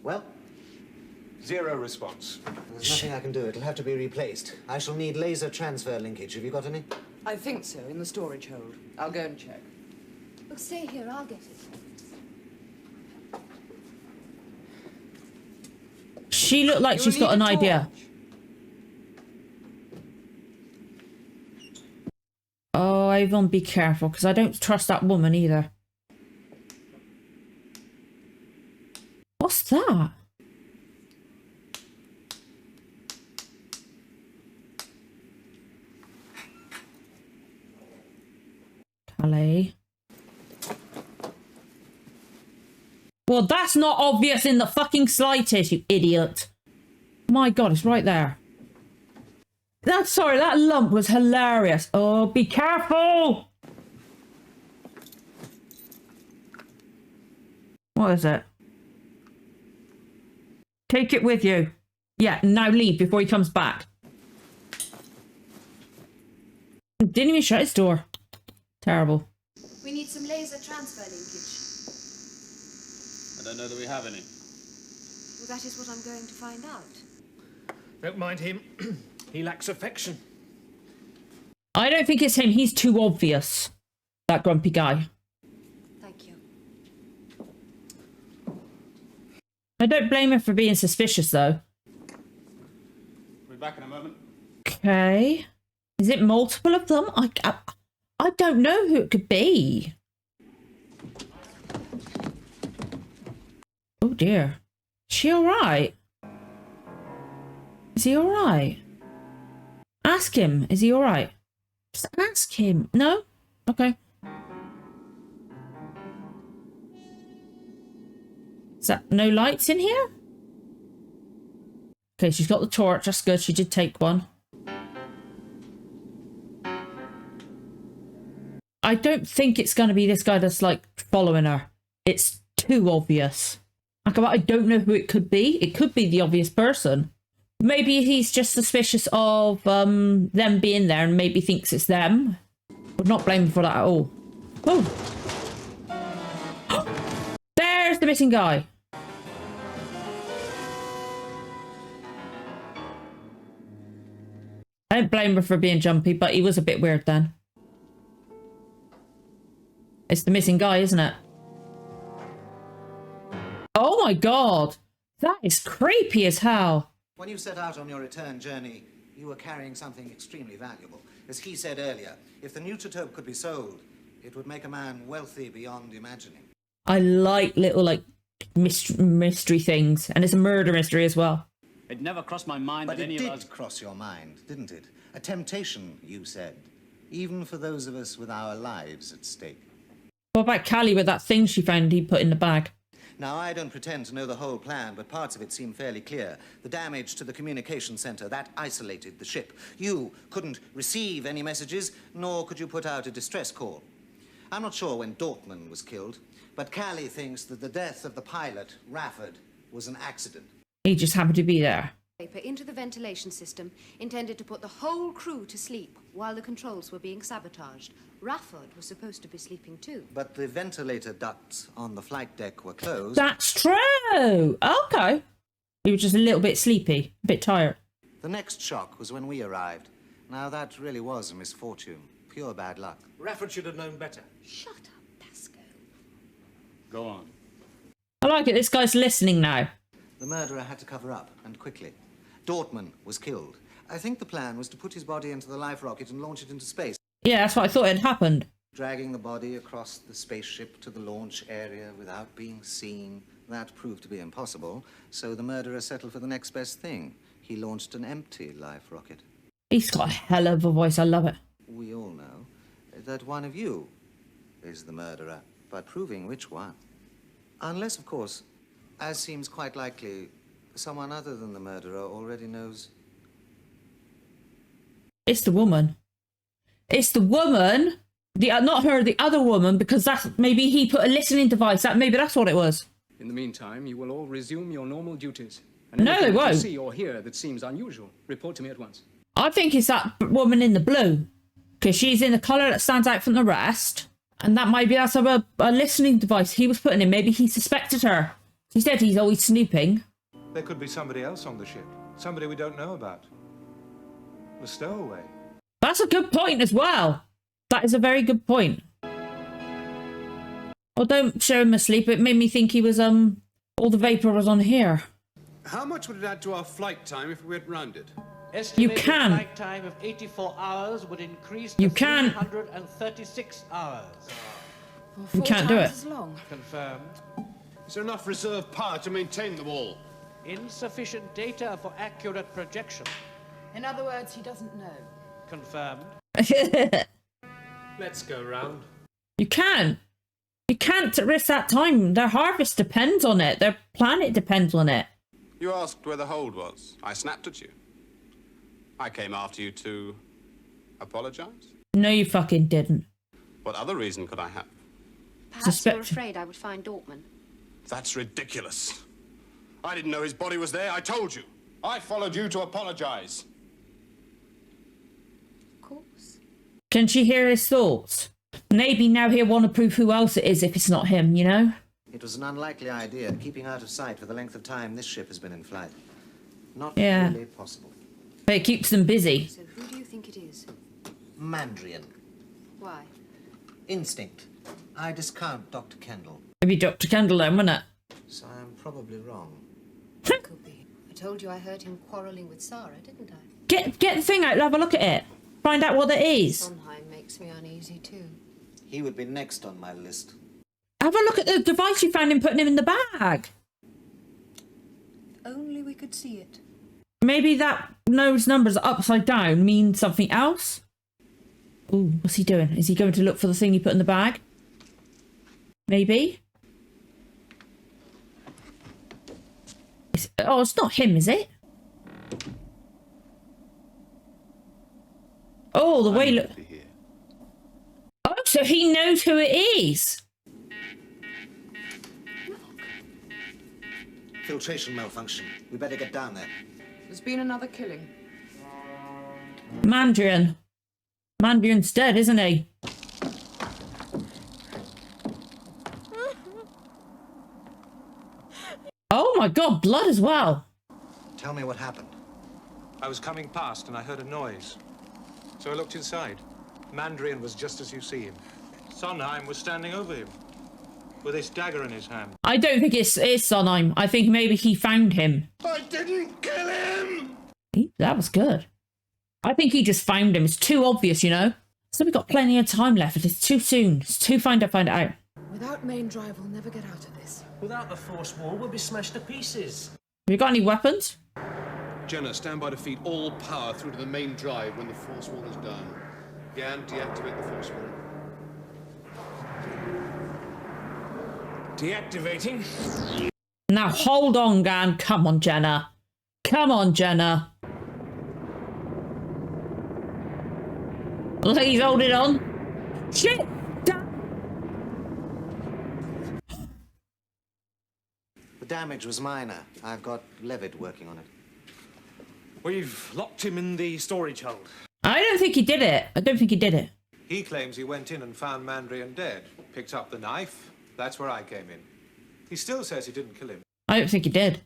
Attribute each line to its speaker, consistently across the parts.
Speaker 1: Well?
Speaker 2: Zero response.
Speaker 1: There's nothing I can do. It'll have to be replaced. I shall need laser transfer linkage. Have you got any?
Speaker 3: I think so, in the storage hold. I'll go and check.
Speaker 4: Look, stay here, I'll get it.
Speaker 5: She looked like she's got an idea. Oh, Avon, be careful, because I don't trust that woman either. What's that? Calais. Well, that's not obvious in the fucking slightest, you idiot. My God, it's right there. Sorry, that lump was hilarious. Oh, be careful! What is it? Take it with you. Yeah, now leave before he comes back. Didn't even shut his door. Terrible.
Speaker 4: We need some laser transfer linkage.
Speaker 6: I don't know that we have any.
Speaker 4: Well, that is what I'm going to find out.
Speaker 2: Don't mind him. He lacks affection.
Speaker 5: I don't think it's him. He's too obvious. That grumpy guy.
Speaker 4: Thank you.
Speaker 5: I don't blame him for being suspicious, though.
Speaker 6: We'll be back in a moment.
Speaker 5: Okay. Is it multiple of them? I don't know who it could be. Oh, dear. Is she all right? Is he all right? Ask him. Is he all right? Just ask him. No? Okay. Is that no lights in here? Okay, she's got the torch. That's good. She did take one. I don't think it's going to be this guy that's, like, following her. It's too obvious. Like, I don't know who it could be. It could be the obvious person. Maybe he's just suspicious of them being there and maybe thinks it's them. Would not blame him for that at all. Oh! There's the missing guy. I don't blame her for being jumpy, but he was a bit weird then. It's the missing guy, isn't it? Oh my God! That is creepy as hell.
Speaker 1: When you set out on your return journey, you were carrying something extremely valuable. As he said earlier, if the nutritope could be sold, it would make a man wealthy beyond imagining.
Speaker 5: I like little, like, mystery things. And it's a murder mystery as well.
Speaker 6: It never crossed my mind that any of us...
Speaker 1: But it did cross your mind, didn't it? A temptation, you said. Even for those of us with our lives at stake.
Speaker 5: What about Callie with that thing she found he put in the bag?
Speaker 1: Now, I don't pretend to know the whole plan, but parts of it seem fairly clear. The damage to the communication center, that isolated the ship. You couldn't receive any messages, nor could you put out a distress call. I'm not sure when Dortmund was killed, but Callie thinks that the death of the pilot, Rafford, was an accident.
Speaker 5: He just happened to be there.
Speaker 4: Paper into the ventilation system, intended to put the whole crew to sleep while the controls were being sabotaged. Rafford was supposed to be sleeping too.
Speaker 1: But the ventilator ducts on the flight deck were closed.
Speaker 5: That's true. Okay. He was just a little bit sleepy, a bit tired.
Speaker 1: The next shock was when we arrived. Now, that really was a misfortune. Pure bad luck.
Speaker 2: Rafford should have known better.
Speaker 4: Shut up, Pasco.
Speaker 6: Go on.
Speaker 5: I like it. This guy's listening now.
Speaker 1: The murderer had to cover up, and quickly. Dortmund was killed. I think the plan was to put his body into the life rocket and launch it into space.
Speaker 5: Yeah, that's what I thought had happened.
Speaker 1: Dragging the body across the spaceship to the launch area without being seen. That proved to be impossible, so the murderer settled for the next best thing. He launched an empty life rocket.
Speaker 5: He's got a hell of a voice. I love it.
Speaker 1: We all know that one of you is the murderer, but proving which one. Unless, of course, as seems quite likely, someone other than the murderer already knows.
Speaker 5: It's the woman. It's the woman. Not her, the other woman, because that's maybe he put a listening device. Maybe that's what it was.
Speaker 7: In the meantime, you will all resume your normal duties.
Speaker 5: No, they
Speaker 7: anything
Speaker 5: won't.
Speaker 7: you see or hear that seems unusual, report to me at once.
Speaker 5: I think it's that woman in the blue, because she's in the colour that stands out from the rest, and that's a listening device he was putting in. Maybe he suspected her, He said he's always snooping.
Speaker 2: There could be somebody else on the ship. Somebody we don't know about. The stowaway.
Speaker 5: That's a good point as well. That is a very good point. Oh, don't show him asleep. It made me think he was, all the vapor was on here.
Speaker 8: How much would it add to our flight time if we went rounded?
Speaker 5: You can.
Speaker 9: Flight time of 84 hours would increase
Speaker 5: You
Speaker 9: to
Speaker 5: can.
Speaker 9: 336 hours.
Speaker 5: You can't do it.
Speaker 3: As long.
Speaker 9: Confirmed.
Speaker 8: Is there enough reserve power to maintain them all?
Speaker 9: Insufficient data for accurate projection.
Speaker 3: In other words, he doesn't know.
Speaker 9: Confirmed.
Speaker 2: Let's go round.
Speaker 5: You can. You can't risk that time. Their harvest depends on it. Their planet depends on it.
Speaker 8: You asked where the hold was. I snapped at you. I came after you to apologize.
Speaker 5: No, you fucking didn't.
Speaker 8: What other reason could I have?
Speaker 4: Perhaps you're afraid I would find Dortmund.
Speaker 8: That's ridiculous. I didn't know his body was there. I told you. I followed you to apologize.
Speaker 4: Of course.
Speaker 5: Can she hear his thoughts? Maybe now he'll want to prove who else it is if it's not him, you know?
Speaker 1: It was an unlikely idea, keeping out of sight for the length of time this ship has been in flight. Not
Speaker 5: Yeah.
Speaker 1: really possible.
Speaker 5: But it keeps them busy.
Speaker 4: So who do you think it is?
Speaker 1: Mandrian.
Speaker 4: Why?
Speaker 1: Instinct. I discount Dr. Kendall,
Speaker 5: Maybe Dr. Kendall then, wouldn't it?
Speaker 1: so I'm probably wrong.
Speaker 4: Could be. I told you I heard him quarrelling with Sarah, didn't I?
Speaker 5: Get the thing out and have a look at it. Find out what it is.
Speaker 4: Sondheim makes me uneasy too.
Speaker 1: He would be next on my list.
Speaker 5: Have a look at the device you found him putting him in the bag.
Speaker 4: Only we could see it.
Speaker 5: Maybe that those numbers upside down mean something else? Ooh, what's he doing? Is he going to look for the thing he put in the bag? Maybe? Oh, it's not him, is it? Oh, the way look. Oh, so he knows who it is.
Speaker 1: Filtration malfunction. We better get down there.
Speaker 3: There's been another killing.
Speaker 5: Mandrian. Mandrian's dead, isn't he? Oh my god, blood as well.
Speaker 1: Tell me what happened.
Speaker 2: I was coming past and I heard a noise. So I looked inside. Mandrian was just as you see him. Sondheim was standing over him with his dagger in his hand.
Speaker 5: I don't think it's Sondheim. I think maybe he found him.
Speaker 8: I didn't kill him!
Speaker 5: That was good. I think he just found him. It's too obvious, you know? So we've got plenty of time left. It's too soon. It's too find out.
Speaker 3: Without main drive, we'll never get out of this.
Speaker 9: Without the force wall, we'll be smashed to pieces.
Speaker 5: Have you got any weapons?
Speaker 8: Jenna, stand by to feed all power through to the main drive when the force wall is down. Gan, deactivate the force wall.
Speaker 2: Deactivating.
Speaker 5: Now hold on, Gan. Come on, Jenna. Come on, Jenna. Look, he's holding on. Shit!
Speaker 1: The damage was minor. I've got Levitt working on it.
Speaker 2: We've locked him in the storage hold.
Speaker 5: I don't think he did it.
Speaker 2: He claims he went in and found Mandrian dead. Picked up the knife. That's where I came in. He still says he didn't kill him.
Speaker 5: I don't think he did.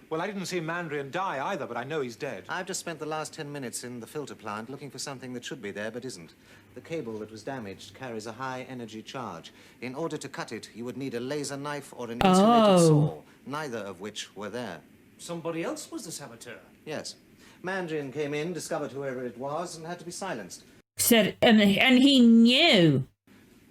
Speaker 2: Well, I didn't see Mandrian die either, but I know he's dead.
Speaker 1: I've just spent the last 10 minutes in the filter plant looking for something that should be there but isn't. The cable that was damaged carries a high energy charge. In order to cut it, you would need a laser knife or an insulated saw, neither of which were there.
Speaker 9: Somebody else was the saboteur.
Speaker 1: Yes. Mandrian came in, discovered whoever it was, and had to be silenced.
Speaker 5: Said, and he knew.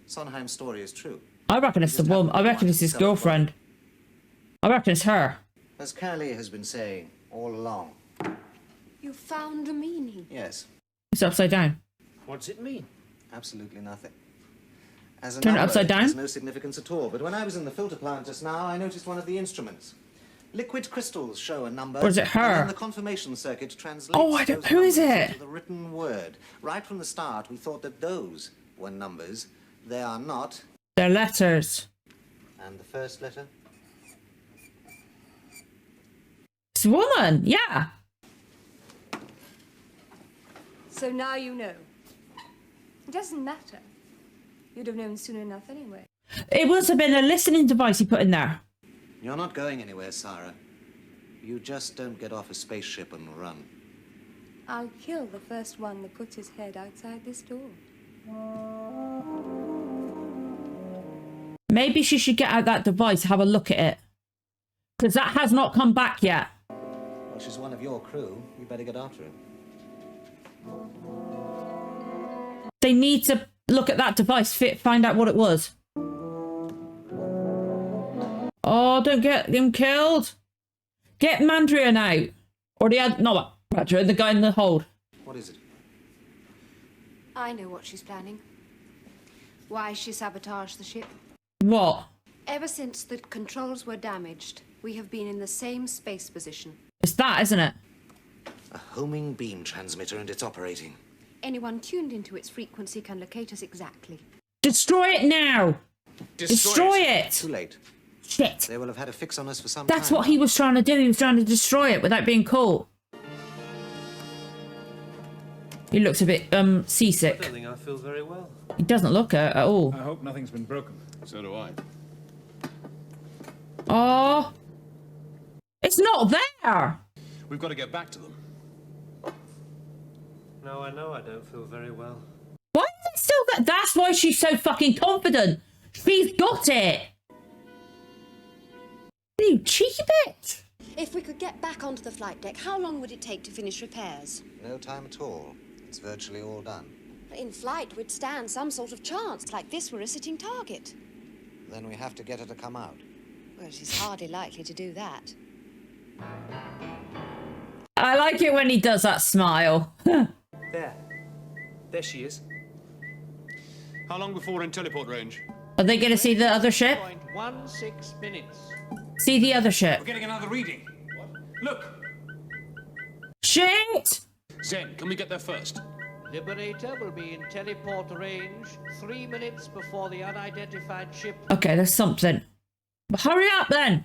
Speaker 1: Sondheim's story is true.
Speaker 5: I reckon it's the woman. I reckon it's his girlfriend. I reckon it's her.
Speaker 1: As Curly has been saying all along.
Speaker 4: You found a meaning.
Speaker 1: Yes.
Speaker 5: It's upside down.
Speaker 9: What does it mean?
Speaker 1: Absolutely nothing. As a
Speaker 5: Turn it
Speaker 1: number,
Speaker 5: upside down?
Speaker 1: has no significance at all. But when I was in the filter plant just now, I noticed one of the instruments. Liquid crystals show a number.
Speaker 5: Or is it her?
Speaker 1: And then the confirmation circuit translates
Speaker 5: Oh, I don't-
Speaker 1: those
Speaker 5: who is
Speaker 1: numbers
Speaker 5: it?
Speaker 1: into the written word. Right from the start, we thought that those were numbers. They are not.
Speaker 5: They're letters.
Speaker 1: And the first letter?
Speaker 5: It's a woman, yeah.
Speaker 4: So now you know. It doesn't matter. You'd have known soon enough anyway.
Speaker 5: It must have been a listening device he put in there.
Speaker 1: You're not going anywhere, Sarah. You just don't get off a spaceship and run.
Speaker 10: I'll kill the first one that puts his head outside this door.
Speaker 5: Maybe she should get out that device, have a look at it. Because that has not come back yet.
Speaker 1: Well, she's one of your crew. You better get after her.
Speaker 5: They need to look at that device, find out what it was. Oh, don't get him killed. Get Mandrian out. Or the other, no, Mandrian, the guy in the hold.
Speaker 1: What is it?
Speaker 4: I know what she's planning. Why she sabotaged the ship.
Speaker 5: What?
Speaker 4: Ever since the controls were damaged, we have been in the same space position.
Speaker 5: It's that, isn't it?
Speaker 1: A homing beam transmitter and it's operating.
Speaker 4: Anyone tuned into its frequency can locate us exactly.
Speaker 5: Destroy it now! Destroy it!
Speaker 1: Too late.
Speaker 5: Shit.
Speaker 1: They will have had a fix on us for some time.
Speaker 5: That's what he was trying to do. He was trying to destroy it without being caught. He looks a bit, seasick.
Speaker 11: I don't think I feel very well.
Speaker 5: He doesn't look it at all.
Speaker 11: I hope nothing's been broken.
Speaker 8: So do I.
Speaker 5: Oh. It's not there!
Speaker 8: We've got to get back to them.
Speaker 11: No, I know I don't feel very well.
Speaker 5: Why is it still there? That's why she's so fucking confident. She's got it. You cheeky bitch.
Speaker 4: If we could get back onto the flight deck, how long would it take to finish repairs?
Speaker 1: No time at all. It's virtually all done.
Speaker 4: In flight, we'd stand some sort of chance, like this were a sitting target.
Speaker 1: Then we have to get her to come out.
Speaker 4: Well, she's hardly likely to do that.
Speaker 5: I like it when he does that smile.
Speaker 11: There. There she is.
Speaker 8: How long before we're in teleport range?
Speaker 5: Are they going to see the other ship?
Speaker 9: 0.16 minutes.
Speaker 5: See the other ship.
Speaker 8: We're getting another reading. What? Look!
Speaker 5: Shit!
Speaker 8: Zen, can we get there first?
Speaker 9: Liberator will be in teleport range 3 minutes before the unidentified ship.
Speaker 5: Okay, there's something. But hurry up then!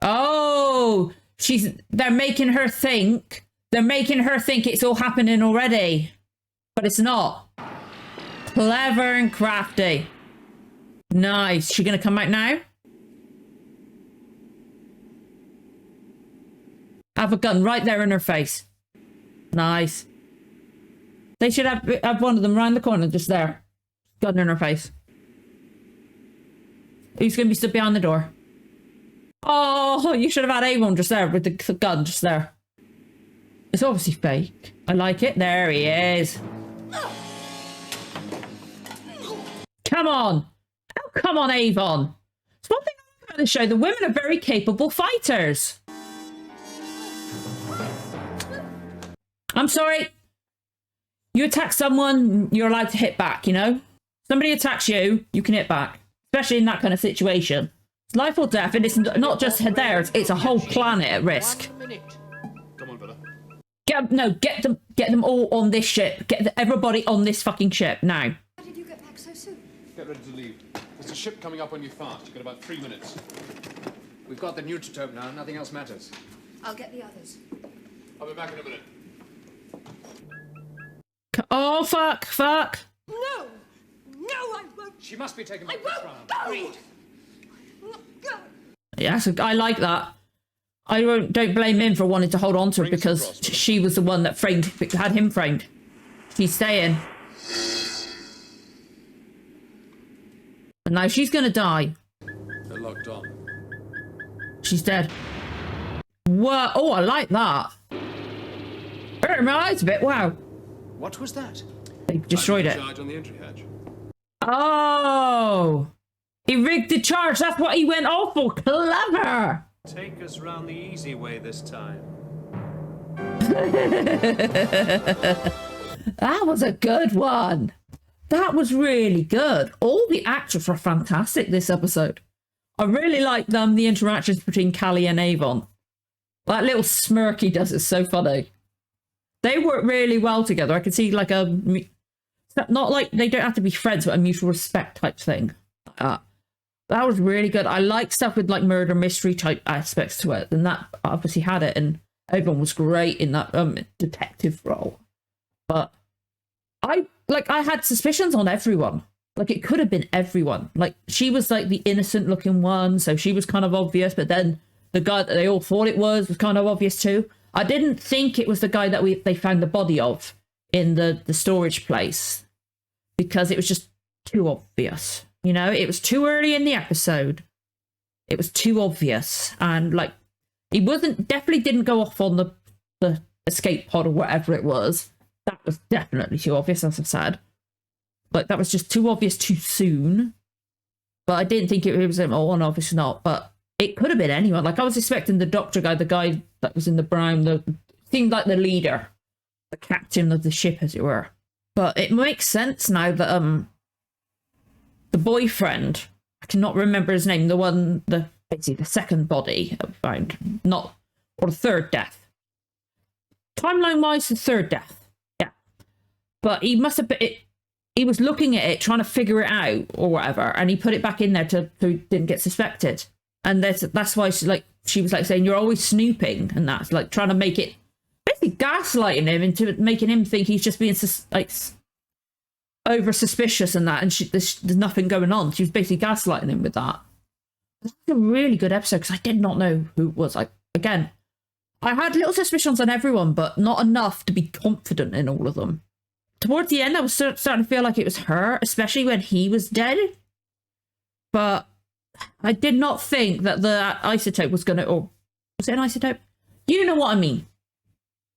Speaker 5: Oh! They're making her think. They're making her think it's all happening already. But it's not. Clever and crafty. Nice. She gonna come out now? Have a gun right there in her face. Nice. They should have one of them round the corner, just there. Gun in her face. Who's gonna be stood behind the door? Oh, you should have had A1 just there with the gun just there. It's obviously fake. I like it. There he is. Come on. Oh, come on, Avon. It's one thing I like about this show. The women are very capable fighters. I'm sorry. You attack someone, you're allowed to hit back, you know? Somebody attacks you, you can hit back. Especially in that kind of situation. It's life or death, and it's not just theirs, it's a whole planet at risk.
Speaker 9: 1 minute.
Speaker 8: Come on, brother.
Speaker 5: Get them all on this ship. Get everybody on this fucking ship now.
Speaker 4: How did you get back so soon?
Speaker 8: Get ready to leave. There's a ship coming up on you fast. You've got about 3 minutes.
Speaker 7: We've got the neutrotope now. Nothing else matters.
Speaker 4: I'll get the others.
Speaker 8: I'll be back in a minute.
Speaker 5: Oh, fuck.
Speaker 10: No! No, I won't!
Speaker 7: She must be taken
Speaker 10: I
Speaker 7: back this
Speaker 10: won't
Speaker 7: round.
Speaker 10: go!
Speaker 7: Read.
Speaker 10: Go!
Speaker 5: Yes, I like that. I don't blame him for wanting to hold on to her because she was the one that had him framed. She's staying. And now she's gonna die.
Speaker 8: They're locked on.
Speaker 5: She's dead. Whoa. Oh, I like that. Hurt my eyes a bit. Wow.
Speaker 8: What was that?
Speaker 5: They destroyed it.
Speaker 8: Charge on the entry hatch.
Speaker 5: Oh. He rigged the charge. That's what he went off for. Clever.
Speaker 11: Take us round the easy way this time.
Speaker 5: That was a good one. That was really good. All the actors were fantastic this episode. I really like the interactions between Callie and Avon. That little smirk he does is so funny. They work really well together. I can see like not like they don't have to be friends, but a mutual respect type thing. That was really good. I like stuff with like murder mystery type aspects to it, and that obviously had it. And everyone was great in that detective role. But I had suspicions on everyone. Like, it could have been everyone. Like, she was like the innocent looking one, so she was kind of obvious, but then the guy that they all thought it was kind of obvious too. I didn't think it was the guy that they found the body of in the storage place, because it was just too obvious. You know, it was too early in the episode. It was too obvious. And like, he definitely didn't go off on the escape pod or whatever it was. That was definitely too obvious, as I said. Like, that was just too obvious too soon. But I didn't think it was him. Oh, no, obviously not. But it could have been anyone. Like, I was expecting the doctor guy, the guy that was in the brown, seemed like the leader, the captain of the ship, as it were. But it makes sense now that the boyfriend, I cannot remember his name, basically the second body found, or the third death. Timeline-wise, the third death. Yeah. But he must have been... He was looking at it, trying to figure it out or whatever, and he put it back in there so he didn't get suspected. And that's why she was like saying, you're always snooping, and that's like trying to make it, basically gaslighting him into making him think he's just being like over suspicious and that, and there's nothing going on. She was basically gaslighting him with that. It's a really good episode because I did not know who it was. Again, I had little suspicions on everyone, but not enough to be confident in all of them. Towards the end, I was starting to feel like it was her, especially when he was dead. But I did not think that the isotope was going to... Or was it an isotope? You know what I mean.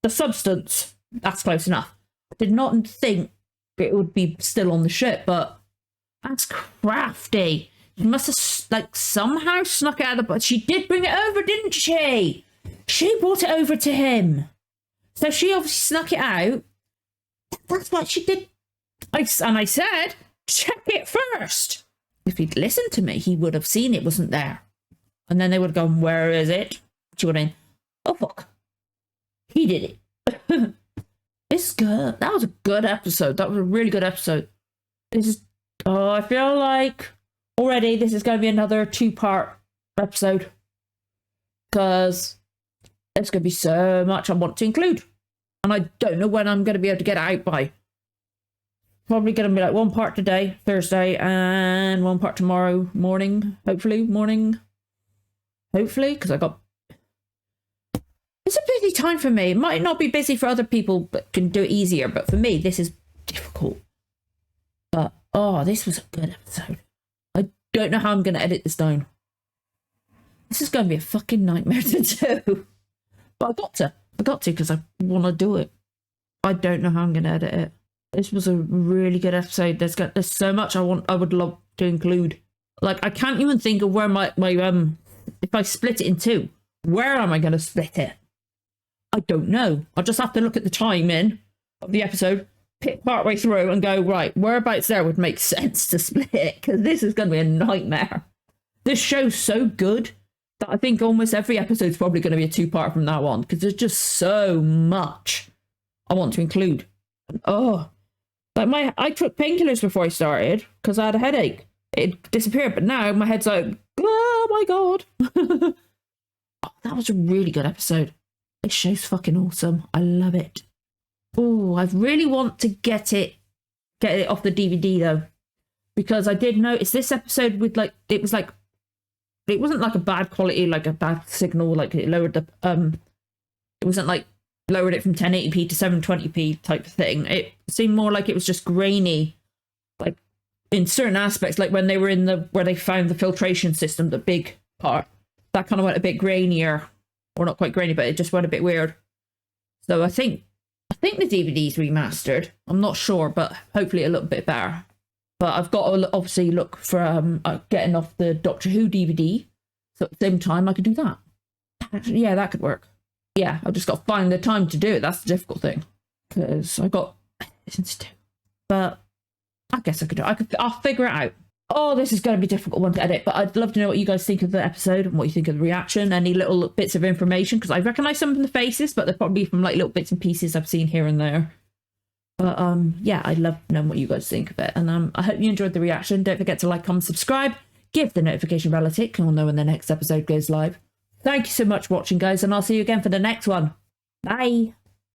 Speaker 5: The substance. That's close enough. I did not think it would be still on the ship, but that's crafty. She must have somehow snuck it out of the... But she did bring it over, didn't she? She brought it over to him. So she obviously snuck it out. That's what she did. And I said, check it first. If he'd listened to me, he would have seen it wasn't there. And then they would have gone, where is it? She would have been, oh, fuck. He did it. It's good. That was a good episode. That was a really good episode. I feel like already this is going to be another 2-part episode. Because there's going to be so much I want to include. And I don't know when I'm going to be able to get it out by. Probably going to be like 1 part today, Thursday, and 1 part tomorrow morning. Hopefully, because I got... It's a busy time for me. It might not be busy for other people, but can do it easier. But for me, this is difficult. But, this was a good episode. I don't know how I'm going to edit this down. This is going to be a fucking nightmare to do. But I got to because I want to do it. I don't know how I'm going to edit it. This was a really good episode. There's so much I would love to include. Like, I can't even think of where my if I split it in 2, where am I going to split it? I don't know. I'll just have to look at the timing of the episode, pick part way through and go, right, whereabouts there would make sense to split it, because this is going to be a nightmare. This show's so good that I think almost every episode is probably going to be a 2-part from now on, because there's just so much I want to include. I took painkillers before I started because I had a headache. It disappeared, but now my head's like, oh my god. That was a really good episode. This show's fucking awesome. I love it. Oh, I really want to get it off the DVD though, because I did notice this episode with it wasn't like a bad quality, like a bad signal, like it lowered the it wasn't like lowered it from 1080p to 720p type of thing. It seemed more like it was just grainy, like in certain aspects, like when they were where they found the filtration system, the big part, that kind of went a bit grainier, or not quite grainy, but it just went a bit weird. So I think the DVD's remastered. I'm not sure, but hopefully a little bit better. But I've got to obviously look for getting off the Doctor Who DVD. So at the same time, I could do that. Yeah, that could work. Yeah, I've just got to find the time to do it. That's the difficult thing. Because I've got lessons to do. But I guess I could do it. I'll figure it out. Oh, this is going to be a difficult one to edit. But I'd love to know what you guys think of the episode and what you think of the reaction. Any little bits of information. Because I recognise some of the faces, but they're probably from like little bits and pieces I've seen here and there. But yeah, I'd love to know what you guys think of it. And I hope you enjoyed the reaction. Don't forget to like, comment, subscribe. Give the notification bell a tick and we'll know when the next episode goes live. Thank you so much for watching, guys, and I'll see you again for the next one. Bye.